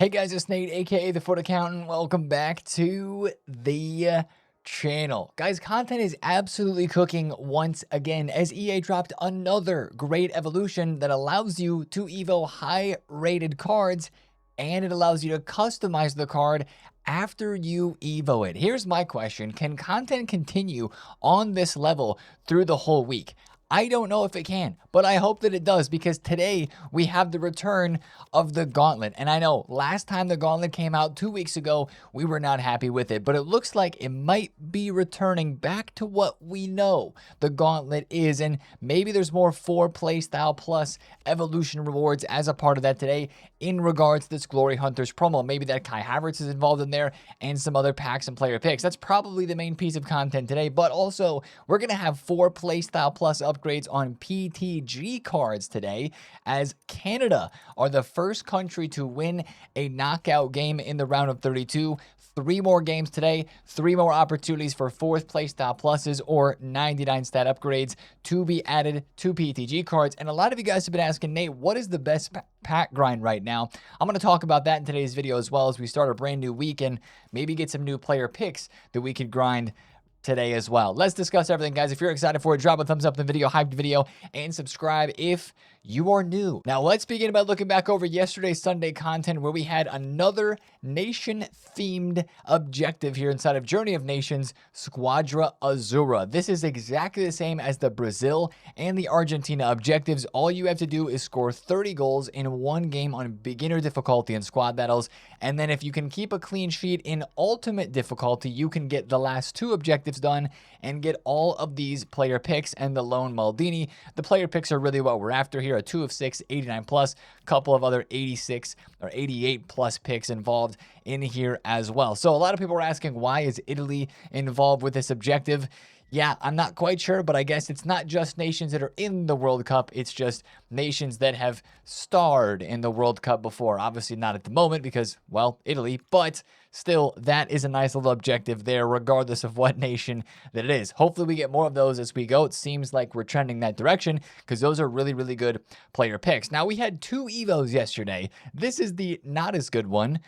Hey guys, it's Nate, aka TheFutAccountant. Welcome back to the channel. Guys, content is absolutely cooking once again as EA dropped another great evolution that allows you to evo high-rated cards, and it allows you to customize the card after you evo it. Here's my question. Can content continue on this level through the whole week? I don't know if it can, but I hope that it does, because today we have the return of the Gauntlet. And I know last time the Gauntlet came out 2 weeks ago, we were not happy with it, but it looks like it might be returning back to what we know the Gauntlet is. And maybe there's more 4-play style plus evolution rewards as a part of that today in regards to this Glory Hunters promo. Maybe that Kai Havertz is involved in there and some other packs and player picks. That's probably the main piece of content today, but also we're going to have 4-play style plus upgrades on PTG cards today, as Canada are the first country to win a knockout game in the round of 32. 3 more games today, 3 more opportunities for 4th place style pluses or 99 stat upgrades to be added to PTG cards. And a lot of you guys have been asking, Nate, what is the best pack grind right now? I'm going to talk about that in today's video, as well as we start a brand new week and maybe get some new player picks that we could grind today as well. Let's discuss everything, guys. If you're excited for it, drop a thumbs up in the video, hype the video, and subscribe if you are new. Now, let's begin by looking back over yesterday's Sunday content, where we had another nation-themed objective here inside of Journey of Nations, Squadra Azura. This is exactly the same as the Brazil and the Argentina objectives. All you have to do is score 30 goals in 1 game on beginner difficulty and squad battles, and then if you can keep a clean sheet in ultimate difficulty, you can get the last 2 objectives done and get all of these player picks and the lone Maldini. The player picks are really what we're after here. A 2 of 6, 89 plus, couple of other 86 or 88 plus picks involved in here as well. So a lot of people are asking, why is Italy involved with this objective? Yeah, I'm not quite sure, but I guess it's not just nations that are in the World Cup. It's just nations that have starred in the World Cup before. Obviously not at the moment because, well, Italy, but still, that is a nice little objective there, regardless of what nation that it is. Hopefully we get more of those as we go. It seems like we're trending that direction because those are really, really good player picks. Now, we had 2 Evos yesterday. This is the not as good one,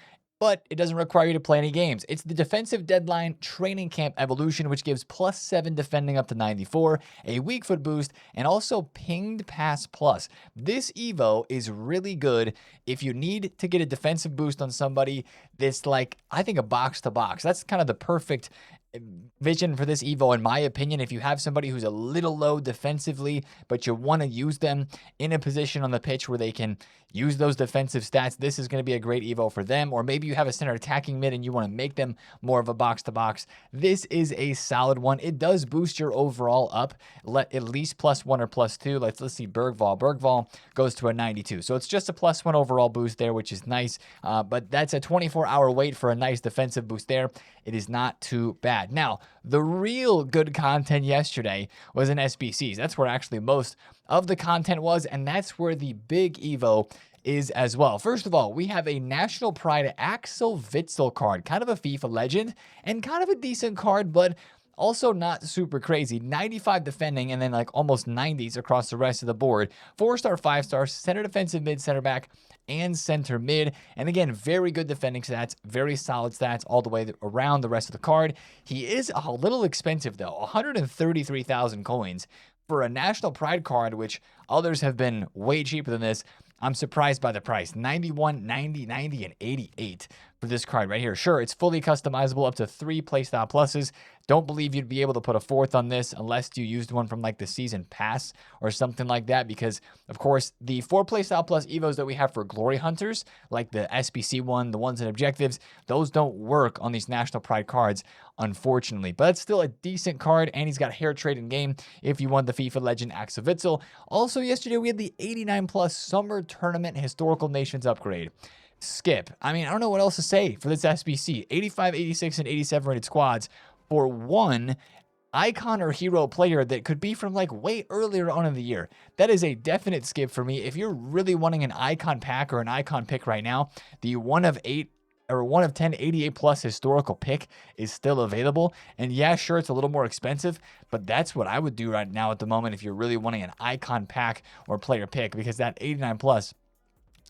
but it doesn't require you to play any games. It's the Defensive Deadline Training Camp Evolution, which gives +7 defending up to 94, a weak foot boost, and also pinged pass plus. This Evo is really good if you need to get a defensive boost on somebody that's like, I think, a box-to-box. That's kind of the perfect vision for this Evo, in my opinion. If you have somebody who's a little low defensively, but you want to use them in a position on the pitch where they can use those defensive stats, this is going to be a great Evo for them. Or maybe you have a center attacking mid and you want to make them more of a box-to-box. This is a solid one. It does boost your overall up, at least +1 or +2. Let's see, Bergvall. Bergvall goes to a 92. So it's just a +1 overall boost there, which is nice. But that's a 24-hour wait for a nice defensive boost there. It is not too bad. Now, the real good content yesterday was in SBCs. That's where actually most of the content was, and that's where the big Evo is as well. First of all, we have a National Pride Axel Witsel card, kind of a FIFA legend, and kind of a decent card, but also not super crazy. 95 defending, and then like almost 90s across the rest of the board. 4-star, 5-star, center defensive mid, center back, and center mid. And again, very good defending stats, very solid stats all the way around the rest of the card. He is a little expensive though, 133,000 coins for a National Pride card, which others have been way cheaper than this. I'm surprised by the price. 91, 90, 90, and 88 for this card right here. Sure, it's fully customizable up to 3 playstyle pluses. Don't believe you'd be able to put a 4th on this unless you used one from like the season pass or something like that, because of course the 4 playstyle plus Evos that we have for Glory Hunters, like the SBC one, the ones in objectives, those don't work on these National Pride cards, unfortunately. But it's still a decent card, and he's got hair trade in game if you want the FIFA legend Axel Witsel. Also yesterday we had the 89 plus Summer Tournament Historical Nations upgrade. Skip. I mean, I don't know what else to say for this SBC. 85, 86, and 87 rated squads for one icon or hero player that could be from like way earlier on in the year. That is a definite skip for me. If you're really wanting an icon pack or an icon pick right now, the 1 of 8 or 1 of 10 88 plus historical pick is still available. And yeah, sure, it's a little more expensive, but that's what I would do right now at the moment if you're really wanting an icon pack or player pick, because that 89 plus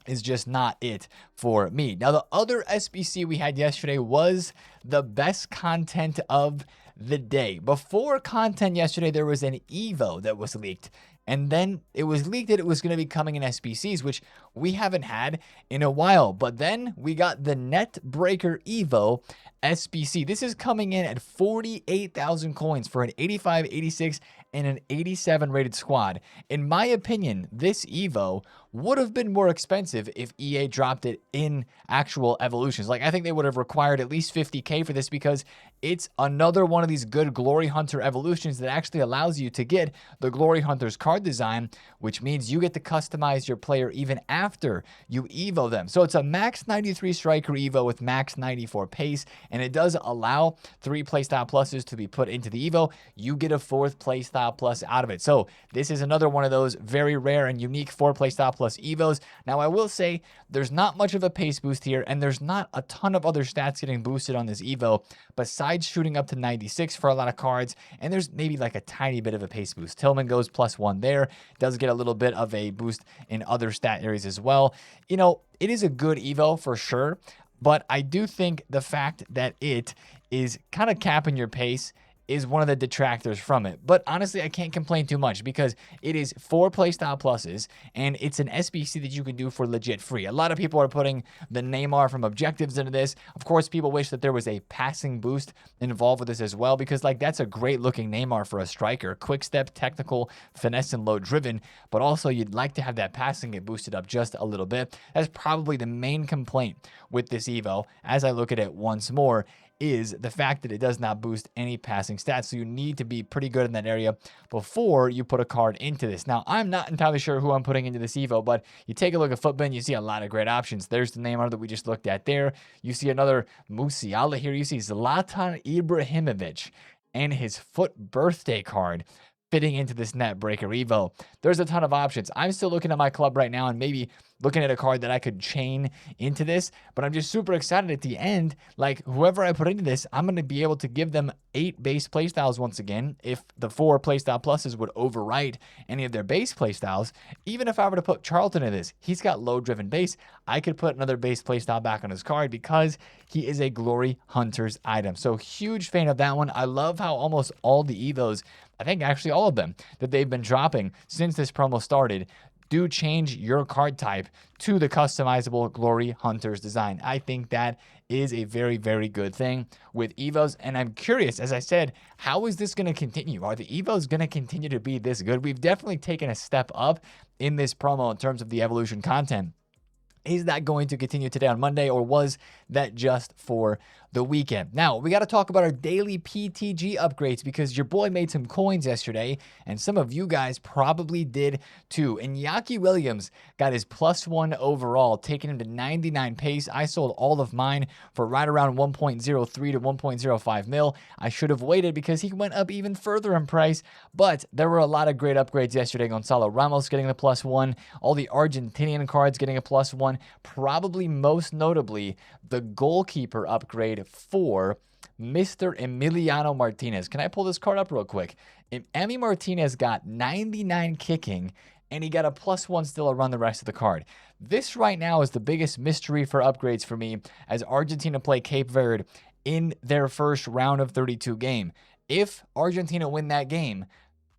is just not it for me. Now, the other SBC we had yesterday was the best content of the day. Before content yesterday, there was an Evo that was leaked. And then it was leaked that it was going to be coming in SBCs, which we haven't had in a while. But then we got the Net Breaker Evo SBC. This is coming in at 48,000 coins for an 85, 86, and an 87 rated squad. In my opinion, this Evo would have been more expensive if EA dropped it in actual evolutions. Like, I think they would have required at least 50K for this, because it's another one of these good Glory Hunter evolutions that actually allows you to get the Glory Hunter's card design, which means you get to customize your player even after you Evo them. So it's a max 93 striker Evo with max 94 pace, and it does allow 3 playstyle pluses to be put into the Evo. You get a 4th playstyle plus out of it. So this is another one of those very rare and unique 4 playstyle plus Evos. Now, I will say there's not much of a pace boost here, and there's not a ton of other stats getting boosted on this Evo besides shooting up to 96 for a lot of cards, and there's maybe like a tiny bit of a pace boost. Tillman goes +1 there. Does get a little bit of a boost in other stat areas as well. You know, it is a good Evo for sure, but I do think the fact that it is kind of capping your pace is one of the detractors from it. But honestly, I can't complain too much, because it is 4 playstyle pluses, and it's an SBC that you can do for legit free. A lot of people are putting the Neymar from objectives into this. Of course, people wish that there was a passing boost involved with this as well, because like that's a great looking Neymar for a striker. Quick step, technical, finesse, and low driven. But also you'd like to have that passing get boosted up just a little bit. That's probably the main complaint with this Evo, as I look at it once more, is the fact that it does not boost any passing stats. So you need to be pretty good in that area before you put a card into this. Now, I'm not entirely sure who I'm putting into this Evo, but you take a look at Footbin, you see a lot of great options. There's the Neymar that we just looked at there. You see another Musiala here. You see Zlatan Ibrahimovic and his foot birthday card fitting into this Net Breaker Evo. There's a ton of options. I'm still looking at my club right now and maybe looking at a card that I could chain into this, but I'm just super excited at the end. Like, whoever I put into this, I'm going to be able to give them 8 base playstyles once again. If the 4 playstyle pluses would overwrite any of their base playstyles, even if I were to put Charlton in this, he's got low driven base. I could put another base playstyle back on his card because he is a Glory Hunter's item. So huge fan of that one. I love how almost all the Evos, I think actually all of them that they've been dropping since this promo started, do change your card type to the customizable Glory Hunter's design. I think that is a very, very good thing with Evos. And I'm curious, as I said, how is this going to continue? Are the Evos going to continue to be this good? We've definitely taken a step up in this promo in terms of the evolution content. Is that going to continue today on Monday, or was that just for the weekend? Now, we got to talk about our daily PTG upgrades, because your boy made some coins yesterday, and some of you guys probably did too. Iñaki Williams got his +1 overall, taking him to 99 pace. I sold all of mine for right around 1.03 to 1.05 mil. I should have waited because he went up even further in price, but there were a lot of great upgrades yesterday. Gonzalo Ramos getting the +1, all the Argentinian cards getting a +1. Probably most notably, the goalkeeper upgrade for Mr. Emiliano Martinez. Can I pull this card up real quick? Emi Martinez got 99 kicking, and he got a +1 still around the rest of the card. This right now is the biggest mystery for upgrades for me, as Argentina play Cape Verde in their first round of 32 game. If Argentina win that game,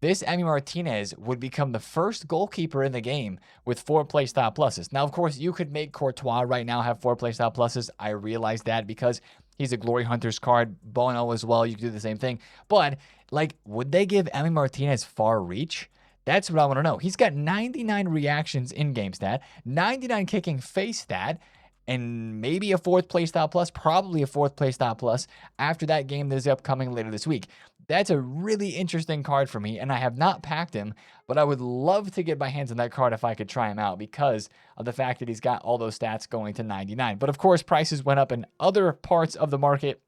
this Emi Martinez would become the first goalkeeper in the game with 4 playstyle pluses. Now, of course, you could make Courtois right now have 4 playstyle pluses. I realize that because he's a Glory Hunter's card. Bono as well, you could do the same thing. But, like, would they give Emi Martinez far reach? That's what I want to know. He's got 99 reactions in-game stat, 99 kicking face stat, and maybe a 4th playstyle plus, probably a 4th playstyle plus after that game that is upcoming later this week. That's a really interesting card for me, and I have not packed him, but I would love to get my hands on that card if I could try him out, because of the fact that he's got all those stats going to 99. But of course, prices went up in other parts of the market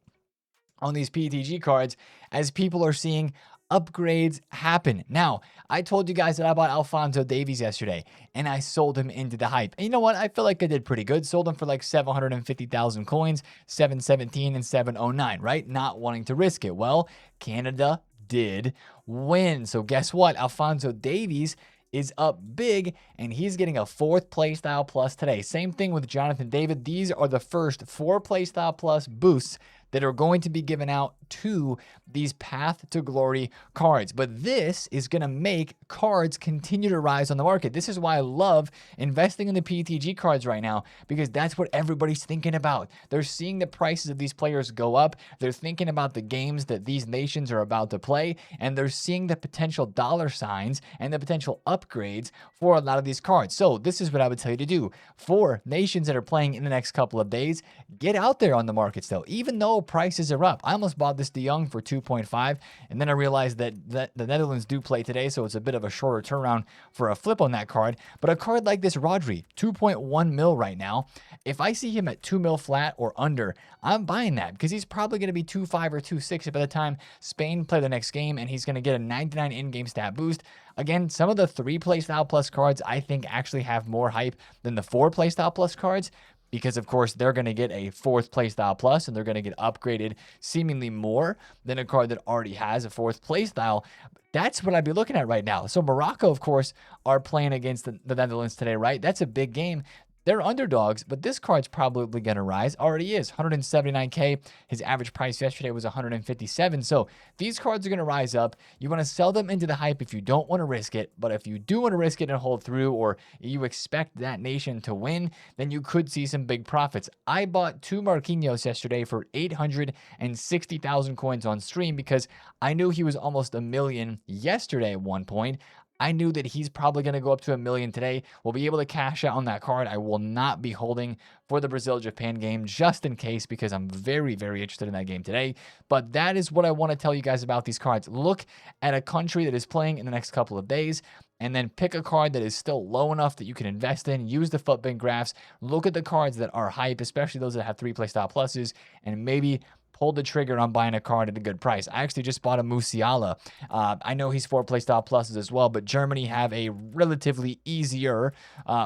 on these PTG cards as people are seeing upgrades happen. Now, I told you guys that I bought Alphonso Davies yesterday, and I sold him into the hype. And you know what? I feel like I did pretty good. Sold him for like 750,000 coins, 717 and 709, right? Not wanting to risk it. Well, Canada did win. So guess what? Alphonso Davies is up big, and he's getting a 4th playstyle plus today. Same thing with Jonathan David. These are the first 4 playstyle plus boosts that are going to be given out to these Path to Glory cards. But this is going to make cards continue to rise on the market. This is why I love investing in the PTG cards right now, because that's what everybody's thinking about. They're seeing the prices of these players go up. They're thinking about the games that these nations are about to play, and they're seeing the potential dollar signs and the potential upgrades for a lot of these cards. So this is what I would tell you to do. For nations that are playing in the next couple of days, get out there on the markets though, even though prices are up. I almost bought this De Jong for 2.5, and then I realized that the Netherlands do play today, so it's a bit of a shorter turnaround for a flip on that card. But a card like this Rodri, 2.1 mil right now, if I see him at 2 mil flat or under, I'm buying that, because he's probably going to be 2.5 or 2.6 by the time Spain play the next game, and he's going to get a 99 in-game stat boost. Again, some of the 3 playstyle plus cards I think actually have more hype than the 4 playstyle plus cards, because of course they're going to get a 4th playstyle plus, and they're going to get upgraded seemingly more than a card that already has a 4th playstyle. That's what I'd be looking at right now. So Morocco, of course, are playing against the Netherlands today, right? That's a big game. They're underdogs, but this card's probably going to rise. Already is. 179K. His average price yesterday was 157. So these cards are going to rise up. You want to sell them into the hype if you don't want to risk it. But if you do want to risk it and hold through, or you expect that nation to win, then you could see some big profits. I bought 2 Marquinhos yesterday for 860,000 coins on stream, because I knew he was almost a million yesterday at one point. I knew that he's probably going to go up to 1 million today. We'll be able to cash out on that card. I will not be holding for the Brazil-Japan game, just in case, because I'm very, very interested in that game today. But that is what I want to tell you guys about these cards. Look at a country that is playing in the next couple of days, and then pick a card that is still low enough that you can invest in. Use the FUTBin graphs. Look at the cards that are hype, especially those that have 3 playstyle pluses, and maybe pull the trigger on buying a card at a good price. I actually just bought a Musiala. I know he's 4 playstyle pluses as well, but Germany have a relatively easier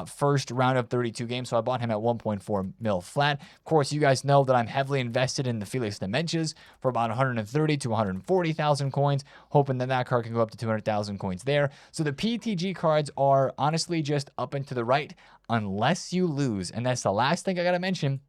first round of 32 games, so I bought him at 1.4 mil flat. Of course, you guys know that I'm heavily invested in the Felix Dementias for about 130 to 140,000 coins, hoping that that card can go up to 200,000 coins there. So the PTG cards are honestly just up and to the right, unless you lose. And that's the last thing I got to mention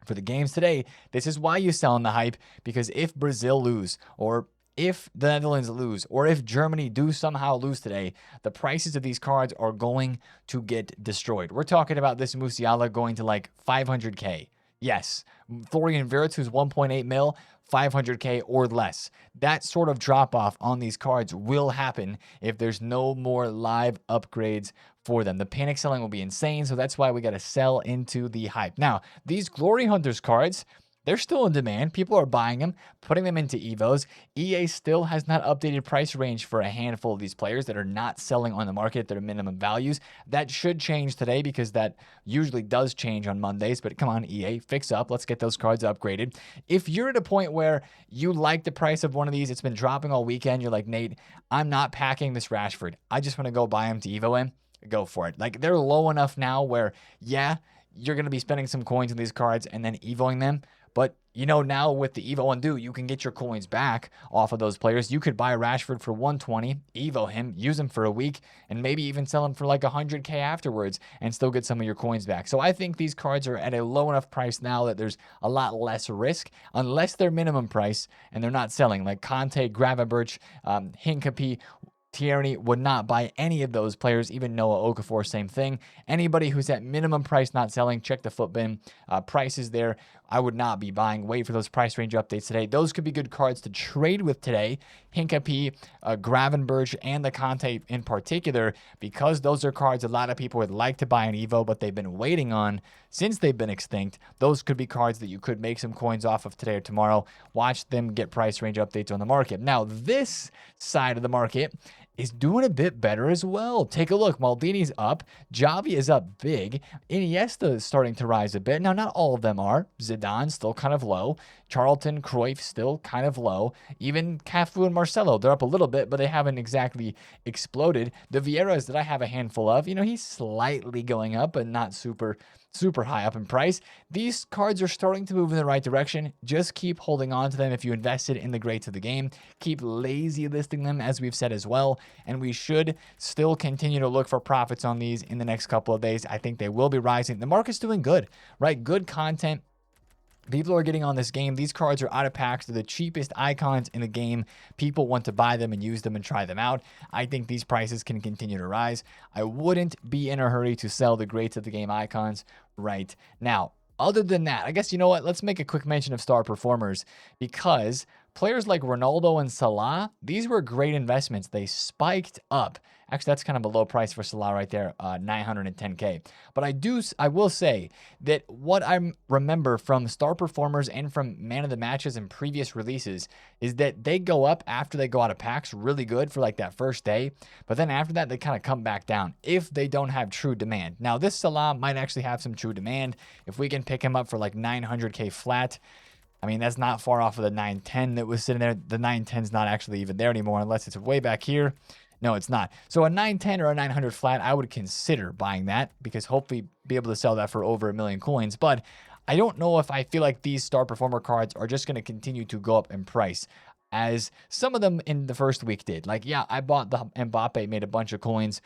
for the games today. This is why you sell in the hype, because if Brazil lose, or if the Netherlands lose, or if Germany do somehow lose today, the prices of these cards are going to get destroyed. We're talking about this Musiala going to like 500K. Yes, Florian Wirtz, who's 1.8 mil, 500K or less. That sort of drop off on these cards will happen if there's no more live upgrades for them. The panic selling will be insane, so that's why we got to sell into the hype. Now, these Glory Hunters cards, they're still in demand. People are buying them, putting them into Evos. EA still has not updated price range for a handful of these players that are not selling on the market at their minimum values. That should change today, because that usually does change on Mondays. But come on, EA, fix up. Let's get those cards upgraded. If you're at a point where you like the price of one of these, it's been dropping all weekend, you're like, Nate, I'm not packing this Rashford. I just want to go buy him to Evo him. Go for it. Like, they're low enough now where, yeah, you're going to be spending some coins on these cards and then Evoing them. But, you know, now with the Evo Undo, you can get your coins back off of those players. You could buy Rashford for 120, Evo him, use him for a week, and maybe even sell him for like 100K afterwards and still get some of your coins back. So I think these cards are at a low enough price now that there's a lot less risk, unless they're minimum price and they're not selling. Like Conte, Gravenberch, Hincapie, Tierney, would not buy any of those players. Even Noah Okafor, same thing. Anybody who's at minimum price not selling, check the FUTBin prices there. I would not be buying. Wait for those price range updates today. Those could be good cards to trade with today. Hincapie, Gravenberch, and the Conte in particular, because those are cards a lot of people would like to buy in Evo, but they've been waiting on since they've been extinct. Those could be cards that you could make some coins off of today or tomorrow. Watch them get price range updates on the market. Now, this side of the market is doing a bit better as well. Take a look. Maldini's up. Javi is up big. Iniesta is starting to rise a bit. Now, not all of them are. Zidane still kind of low. Charlton, Cruyff still kind of low. Even Cafu and Marcelo, they're up a little bit, but they haven't exactly exploded. The Vieiras that I have a handful of, you know, he's slightly going up, but not super super high up in price. These cards are starting to move in the right direction. Just keep holding on to them if you invested in the greats of the game. Keep lazy listing them, as we've said as well. And we should still continue to look for profits on these in the next couple of days. I think they will be rising. The market's doing good, right? Good content. People are getting on this game. These cards are out of packs. They're the cheapest icons in the game. People want to buy them and use them and try them out. I think these prices can continue to rise. I wouldn't be in a hurry to sell the greats of the game icons right now. Other than that, I guess, you know what? Let's make a quick mention of star performers, because players like Ronaldo and Salah, these were great investments. They spiked up. Actually, that's kind of a low price for Salah right there, 910K. But I will say that what I remember from star performers and from man of the matches and previous releases is that they go up after they go out of packs really good for like that first day. But then after that, they kind of come back down if they don't have true demand. Now, this Salah might actually have some true demand. If we can pick him up for like 900K flat, I mean, that's not far off of the 910 that was sitting there. The 910 is not actually even there anymore unless it's way back here. No, it's not. So a 910 or a 900 flat, I would consider buying that, because hopefully be able to sell that for over 1 million coins. But I don't know if I feel like these star performer cards are just going to continue to go up in price, as some of them in the first week did. Like, yeah, I bought the Mbappe, made a bunch of coins,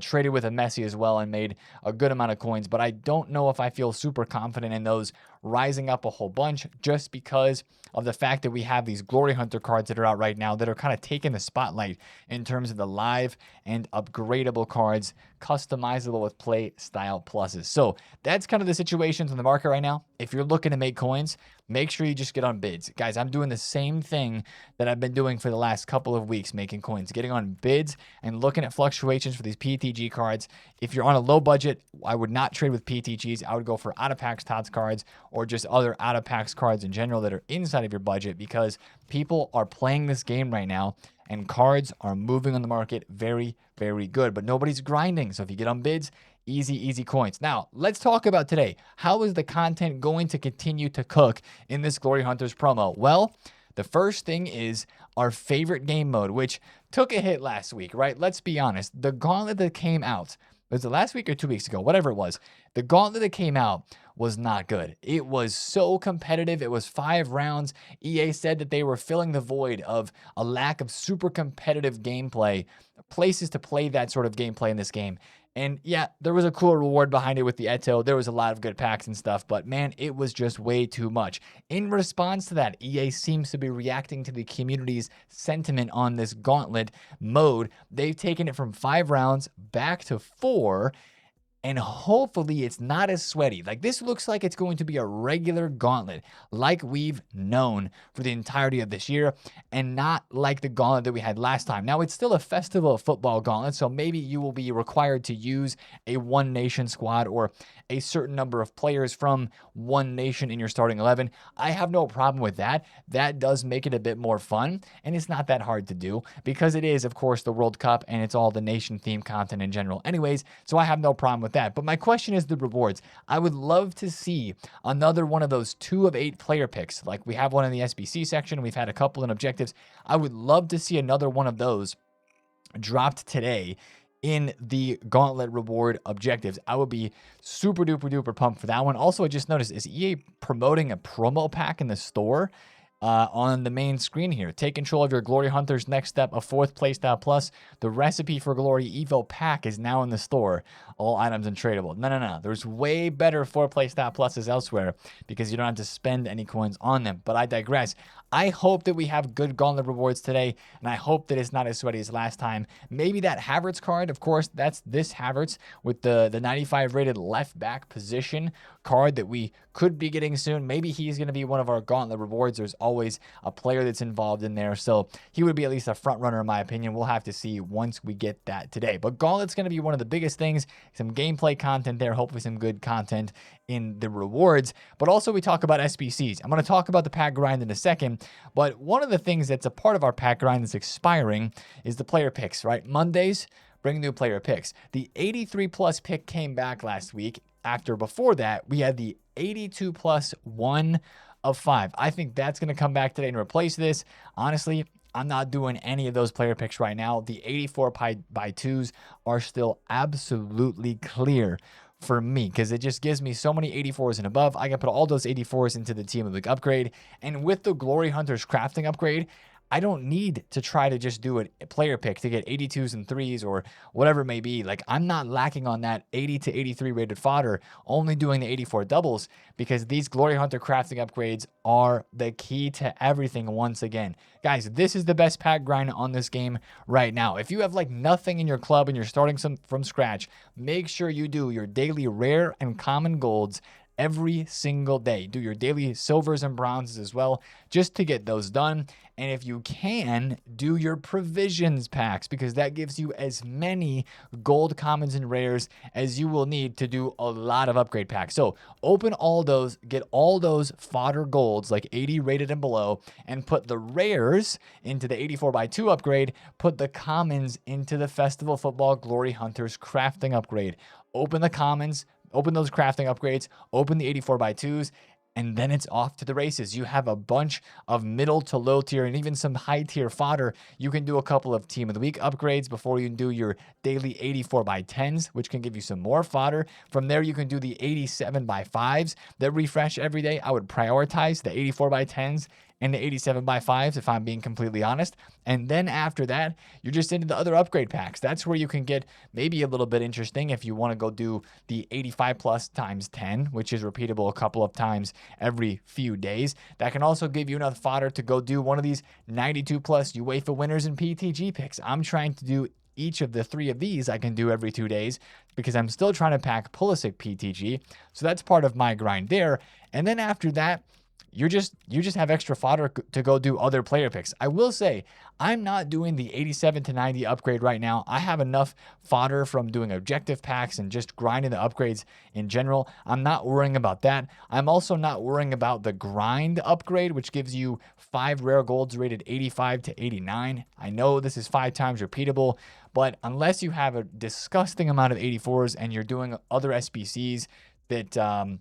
traded with a Messi as well and made a good amount of coins. But I don't know if I feel super confident in those rising up a whole bunch, just because of the fact that we have these Glory Hunter cards that are out right now that are kind of taking the spotlight in terms of the live and upgradable cards, customizable with play style pluses. So that's kind of the situations in the market right now. If you're looking to make coins, make sure you just get on bids. Guys, I'm doing the same thing that I've been doing for the last couple of weeks, making coins, getting on bids and looking at fluctuations for these PTG cards. If you're on a low budget, I would not trade with PTGs. I would go for out of packs TOTS cards, or just other out of packs cards in general that are inside of your budget, because people are playing this game right now and cards are moving on the market very, very good, but nobody's grinding. So if you get on bids, easy coins. Now, let's talk about today. How is the content going to continue to cook in this Glory Hunters promo? Well, the first thing is our favorite game mode, which took a hit last week, right? Let's be honest. The Gauntlet that came out, was it last week or 2 weeks ago? Whatever it was. The Gauntlet that came out was not good. It was so competitive. It was 5 rounds. EA said that they were filling the void of a lack of super competitive gameplay, places to play that sort of gameplay in this game. And yeah, there was a cool reward behind it with the Eto. There was a lot of good packs and stuff, but man, it was just way too much. In response to that, EA seems to be reacting to the community's sentiment on this Gauntlet mode. They've taken it from 5 rounds back to 4, and hopefully it's not as sweaty. Like, this looks like it's going to be a regular Gauntlet like we've known for the entirety of this year, and not like the Gauntlet that we had last time. Now, it's still a Festival of Football Gauntlet, so maybe you will be required to use a one nation squad or a certain number of players from one nation in your starting 11. I have no problem with that. That does make it a bit more fun, and it's not that hard to do, because it is, of course, the World Cup, and it's all the nation-themed content in general anyways, so I have no problem with that. But my question is the rewards. I would love to see another one of those 2 of 8 player picks. Like, we have one in the SBC section. We've had a couple in objectives. I would love to see another one of those dropped today in the Gauntlet reward objectives. I would be super duper pumped for that one. Also, I just noticed, is EA promoting a promo pack in the store? On the main screen here. Take control of your Glory Hunters next step, a 4th playstyle plus. The recipe for Glory Evo pack is now in the store. All items untradeable. No. There's way better 4 playstyle pluses elsewhere, because you don't have to spend any coins on them. But I digress. I hope that we have good Gauntlet rewards today, and I hope that it's not as sweaty as last time. Maybe that Havertz card, of course, that's this Havertz with the 95 rated left back position card that we could be getting soon. Maybe he's going to be one of our Gauntlet rewards. There's always a player that's involved in there, so he would be at least a front runner in my opinion. We'll have to see once we get that today. But Gauntlet's going to be one of the biggest things. Some gameplay content there, hopefully some good content in the rewards. But also, we talk about SBCs. I'm going to talk about the pack grind in a second, but one of the things that's a part of our pack grind that's expiring is the player picks, right? Mondays bring new player picks. The 83 plus pick came back last week. Before that, we had the 82 plus 1 of 5. I think that's going to come back today and replace this. Honestly, I'm not doing any of those player picks right now. The 84 by 2s are still absolutely clear for me, because it just gives me so many 84s and above. I can put all those 84s into the Team of the Week upgrade. And with the Glory Hunters crafting upgrade, I don't need to try to just do a player pick to get 82s and 3s or whatever it may be. Like, I'm not lacking on that 80 to 83 rated fodder, only doing the 84 doubles, because these Glory Hunter crafting upgrades are the key to everything once again. Guys, this is the best pack grind on this game right now. If you have like nothing in your club and you're starting from scratch, make sure you do your daily rare and common golds every single day. Do your daily silvers and bronzes as well, just to get those done. And if you can, do your provisions packs, because that gives you as many gold, commons, and rares as you will need to do a lot of upgrade packs. So open all those, get all those fodder golds, like 80 rated and below, and put the rares into the 84x2 upgrade, put the commons into the Festival Football Glory Hunters crafting upgrade. Open the commons, open those crafting upgrades, open the 84x2s, and then it's off to the races. You have a bunch of middle to low tier and even some high tier fodder. You can do a couple of Team of the Week upgrades before you do your daily 84x10s, which can give you some more fodder. From there, you can do the 87x5s that refresh every day. I would prioritize the 84x10s and the 87x5s, if I'm being completely honest. And then after that, you're just into the other upgrade packs. That's where you can get maybe a little bit interesting if you want to go do the 85 plus times 10, which is repeatable a couple of times every few days. That can also give you enough fodder to go do one of these 92 plus UEFA winners and PTG picks. I'm trying to do each of the 3 of these I can do every 2 days, because I'm still trying to pack Pulisic PTG. So that's part of my grind there. And then after that, you just have extra fodder to go do other player picks. I will say, I'm not doing the 87 to 90 upgrade right now. I have enough fodder from doing objective packs and just grinding the upgrades in general. I'm not worrying about that. I'm also not worrying about the grind upgrade, which gives you 5 rare golds rated 85 to 89. I know this is 5 times repeatable, but unless you have a disgusting amount of 84s and you're doing other SBCs that,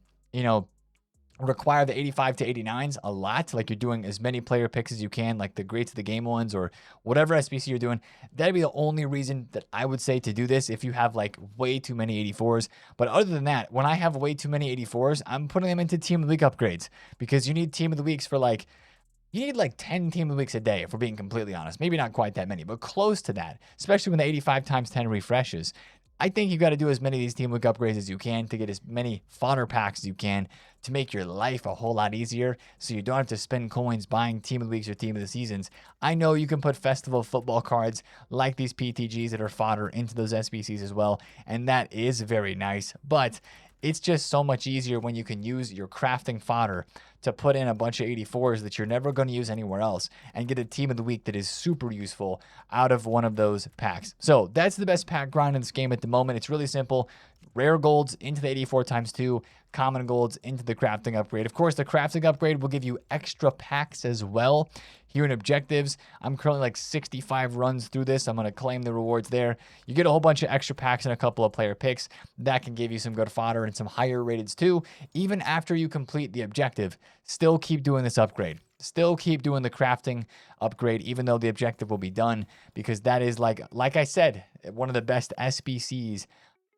require the 85 to 89s a lot, like you're doing as many player picks as you can, like the greats of the game ones or whatever SBC you're doing, that'd be the only reason that I would say to do this if you have like way too many 84s. But other than that, when I have way too many 84s, I'm putting them into Team of the Week upgrades, because you need Team of the Weeks for you need like 10 Team of the Weeks a day, if we're being completely honest. Maybe not quite that many, but close to that, especially when the 85 times 10 refreshes. I think you got to do as many of these Team of the Week upgrades as you can to get as many fodder packs as you can to make your life a whole lot easier, so you don't have to spend coins buying Team of the Weeks or Team of the Seasons. I know you can put Festival Football cards like these PTGs that are fodder into those SBCs as well, and that is very nice, but it's just so much easier when you can use your crafting fodder to put in a bunch of 84s that you're never going to use anywhere else and get a Team of the Week that is super useful out of one of those packs. So that's the best pack grind in this game at the moment. It's really simple. Rare golds into the 84 times 2, common golds into the crafting upgrade. Of course, the crafting upgrade will give you extra packs as well. Here in objectives, I'm currently like 65 runs through this. I'm going to claim the rewards there. You get a whole bunch of extra packs and a couple of player picks. That can give you some good fodder and some higher rateds too. Even after you complete the objective, still keep doing this upgrade. Still keep doing the crafting upgrade, even though the objective will be done, because that is like I said, one of the best SBCs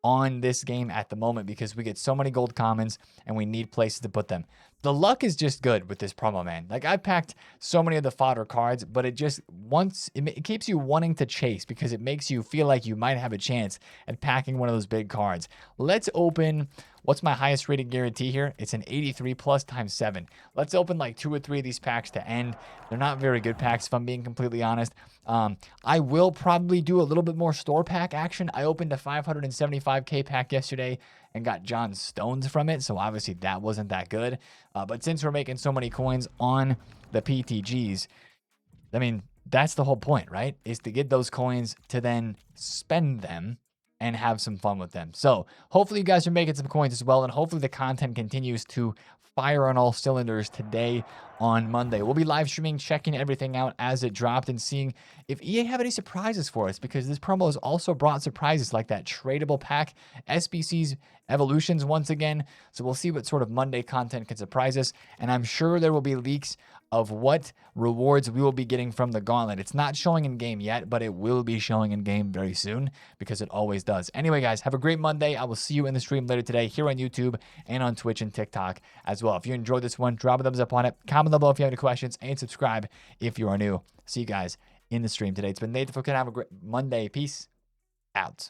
on this game at the moment, because we get so many gold commons and we need places to put them. The luck is just good with this promo, man. Like, I packed so many of the fodder cards, but it just it keeps you wanting to chase, because it makes you feel like you might have a chance at packing one of those big cards. Let's open, what's my highest rated guarantee here? It's an 83 plus times 7. Let's open like 2 or 3 of these packs to end. They're not very good packs, if I'm being completely honest. I will probably do a little bit more store pack action. I opened a 575k pack yesterday and got John Stones from it, so obviously that wasn't that good. But since we're making so many coins on the PTGs, I mean, that's the whole point, right? Is to get those coins to then spend them and have some fun with them. So hopefully you guys are making some coins as well, and hopefully the content continues to fire on all cylinders today on Monday. We'll be live streaming, checking everything out as it dropped and seeing if EA have any surprises for us, because this promo has also brought surprises like that tradable pack, SBC's evolutions once again. So we'll see what sort of Monday content can surprise us, and I'm sure there will be leaks of what rewards we will be getting from the Gauntlet. It's not showing in game yet, but it will be showing in game very soon because it always does. Anyway, guys, have a great Monday. I will see you in the stream later today here on YouTube and on Twitch and TikTok as well. If you enjoyed this one, drop a thumbs up on it. Comment down below if you have any questions, and subscribe if you are new. See you guys in the stream today. It's been Nate the Full. Have a great Monday. Peace out.